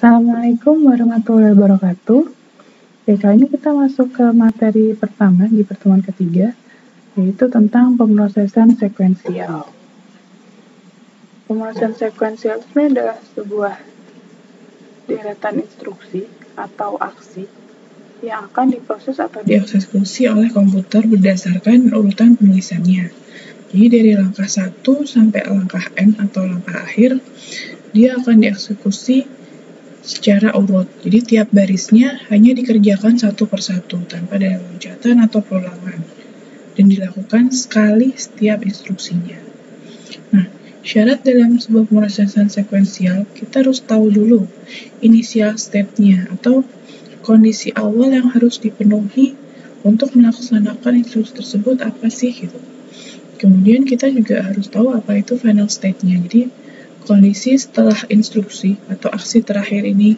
Assalamualaikum warahmatullahi wabarakatuh. Oke, kali ini kita masuk ke materi pertama di pertemuan ketiga, yaitu tentang pemrosesan sekuensial. Pemrosesan sekuensial itu adalah sebuah deretan instruksi atau aksi yang akan diproses atau dieksekusi oleh komputer berdasarkan urutan penulisannya. Jadi dari langkah 1 sampai langkah N atau langkah akhir, dia akan dieksekusi secara urut. Jadi tiap barisnya hanya dikerjakan satu persatu tanpa ada loncatan atau perulangan, dan dilakukan sekali setiap instruksinya. Nah, syarat dalam sebuah pemrosesan sekuensial, kita harus tahu dulu initial step-nya atau kondisi awal yang harus dipenuhi untuk melaksanakan instruksi tersebut apa sih gitu. Kemudian kita juga harus tahu apa itu final state-nya. Jadi kondisi setelah instruksi atau aksi terakhir ini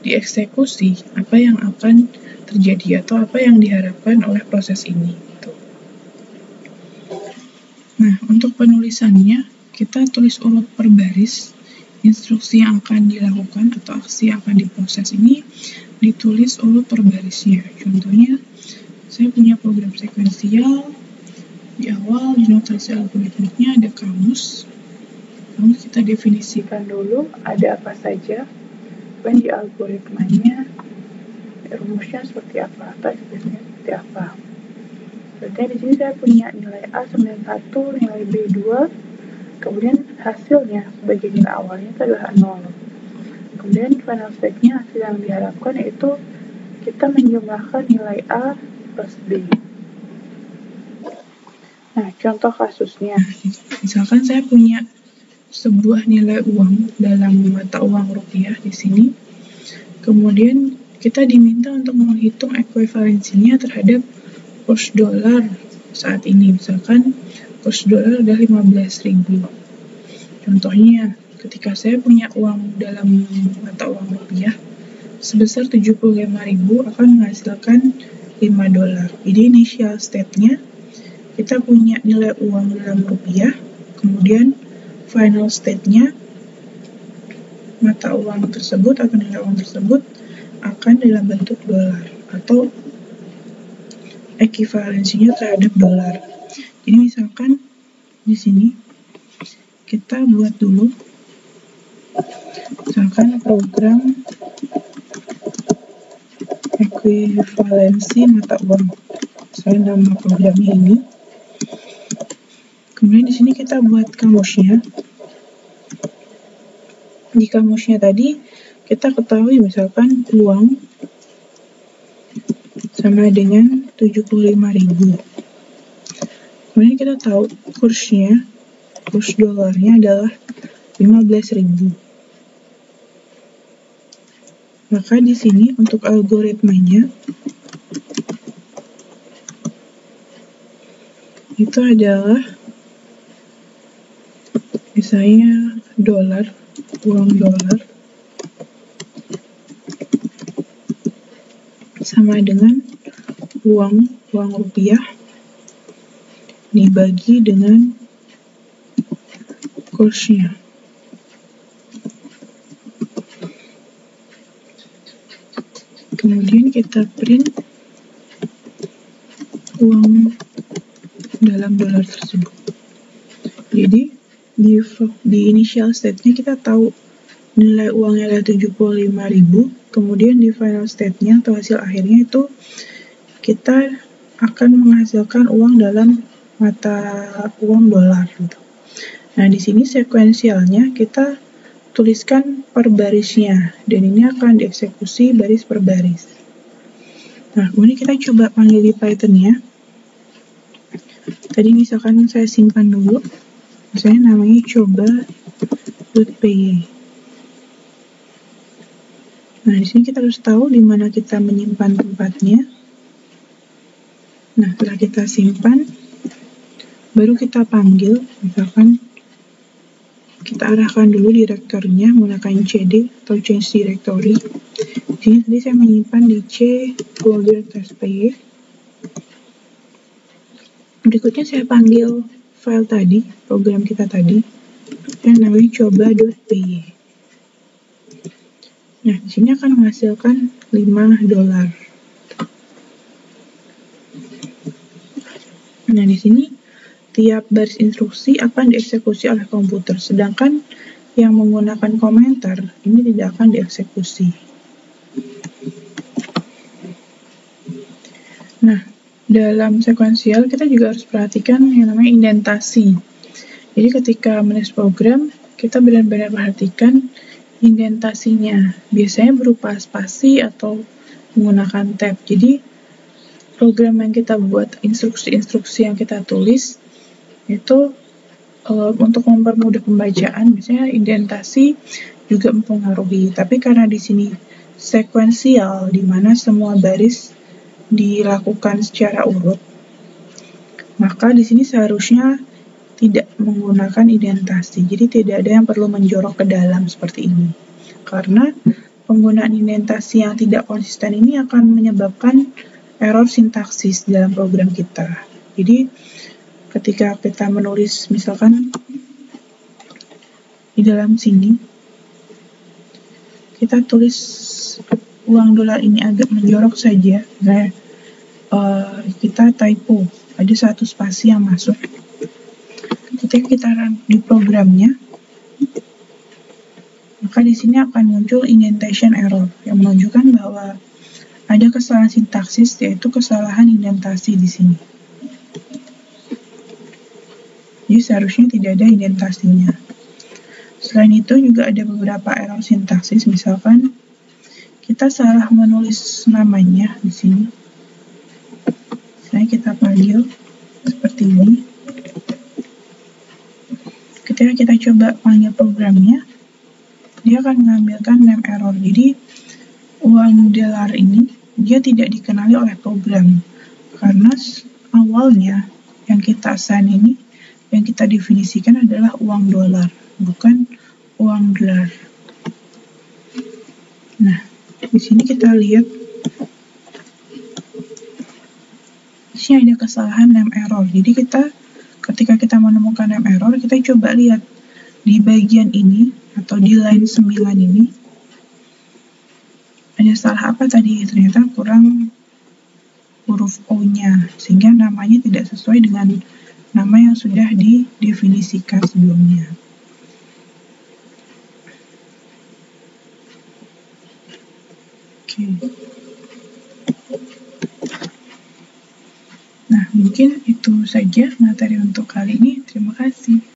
dieksekusi, apa yang akan terjadi atau apa yang diharapkan oleh proses ini. Nah, untuk penulisannya, kita tulis urut per baris. Instruksi yang akan dilakukan atau aksi yang akan diproses ini ditulis urut per barisnya. Contohnya, saya punya program sekuensial. Di awal, di notasi algoritmiknya ada kamus. Lalu kita definisikan dulu ada apa saja, dan di algoritmanya rumusnya seperti apa atau ekspresinya seperti apa. Berarti di sini saya punya nilai A 91, nilai B 2, kemudian hasilnya sebagai nilai awalnya itu adalah 0. Kemudian final state-nya hasil yang diharapkan yaitu kita menjumlahkan nilai A plus B. Nah, contoh kasusnya, misalkan saya punya sebuah nilai uang dalam mata uang rupiah di sini. Kemudian kita diminta untuk menghitung ekuivalensinya terhadap kurs dolar saat ini. Misalkan kurs dolar adalah 15.000. Contohnya, ketika saya punya uang dalam mata uang rupiah sebesar 75.000 akan menghasilkan 5 dolar. Jadi initial state-nya kita punya nilai uang dalam rupiah, kemudian final state-nya mata uang tersebut atau nilai uang tersebut akan dalam bentuk dolar atau ekivalensinya terhadap dolar. Jadi misalkan di sini kita buat dulu misalkan program ekuivalensi mata uang. Saya nama programnya ini. Kemudian di sini kita buat kamusnya. Di kamusnya tadi kita ketahui misalkan uang sama dengan 75.000. Kemudian kita tahu kursnya, kurs dolarnya adalah 15.000. Maka di sini untuk algoritmanya itu adalah misalnya dolar, uang dolar sama dengan uang rupiah dibagi dengan kursnya. Kemudian kita print uang dalam dolar tersebut. Jadi di initial state-nya kita tahu nilai uangnya adalah 75.000, kemudian di final state-nya atau hasil akhirnya itu kita akan menghasilkan uang dalam mata uang dolar gitu. Nah, di sini sekuensialnya kita tuliskan per barisnya, dan ini akan dieksekusi baris per baris. Nah, kemudian kita coba panggil di Python-nya. Tadi misalkan saya simpan dulu, misalnya namanya coba.py. Nah, di sini kita harus tahu di mana kita menyimpan tempatnya. Nah, setelah kita simpan, baru kita panggil, misalkan kita arahkan dulu direktorinya menggunakan cd atau change directory. Di sini tadi saya menyimpan di c folder.py. Berikutnya saya panggil file tadi, program kita tadi, yang namanya coba.py. Nah, di sini akan menghasilkan $5. Nah, di sini tiap baris instruksi akan dieksekusi oleh komputer, sedangkan yang menggunakan komentar ini tidak akan dieksekusi. Nah, dalam sekuensial kita juga harus perhatikan yang namanya indentasi. Jadi ketika menulis program, kita benar-benar perhatikan indentasinya. Biasanya berupa spasi atau menggunakan tab. Jadi program yang kita buat, instruksi-instruksi yang kita tulis itu untuk mempermudah pembacaan, biasanya indentasi juga mempengaruhi. Tapi karena di sini sekuensial, di mana semua baris dilakukan secara urut, maka di sini seharusnya tidak menggunakan indentasi. Jadi tidak ada yang perlu menjorok ke dalam seperti ini. Karena penggunaan indentasi yang tidak konsisten ini akan menyebabkan error sintaksis dalam program kita. Jadi ketika kita menulis misalkan di dalam sini kita tulis uang dolar ini agak menjorok saja, nah kita typo, ada satu spasi yang masuk. Ketika kita run di programnya, maka di sini akan muncul indentation error yang menunjukkan bahwa ada kesalahan sintaksis, yaitu kesalahan indentasi di sini. Jadi seharusnya tidak ada indentasinya. Selain itu juga ada beberapa error sintaksis, misalkan kita salah menulis namanya di sini. Misalnya kita panggil seperti ini. Ketika kita coba panggil programnya, dia akan mengambilkan name error. Jadi uang dolar ini dia tidak dikenali oleh program karena awalnya yang kita assign ini, yang kita definisikan adalah uang dolar, bukan uang dolar. Nah, di sini kita lihat di sini ada kesalahan name error. Jadi ketika kita menemukan name error, kita coba lihat di bagian ini atau di line 9 ini ada salah apa tadi. Ternyata kurang huruf O-nya, sehingga namanya tidak sesuai dengan nama yang sudah didefinisikan sebelumnya. Oke. Nah, mungkin itu saja materi untuk kali ini. Terima kasih.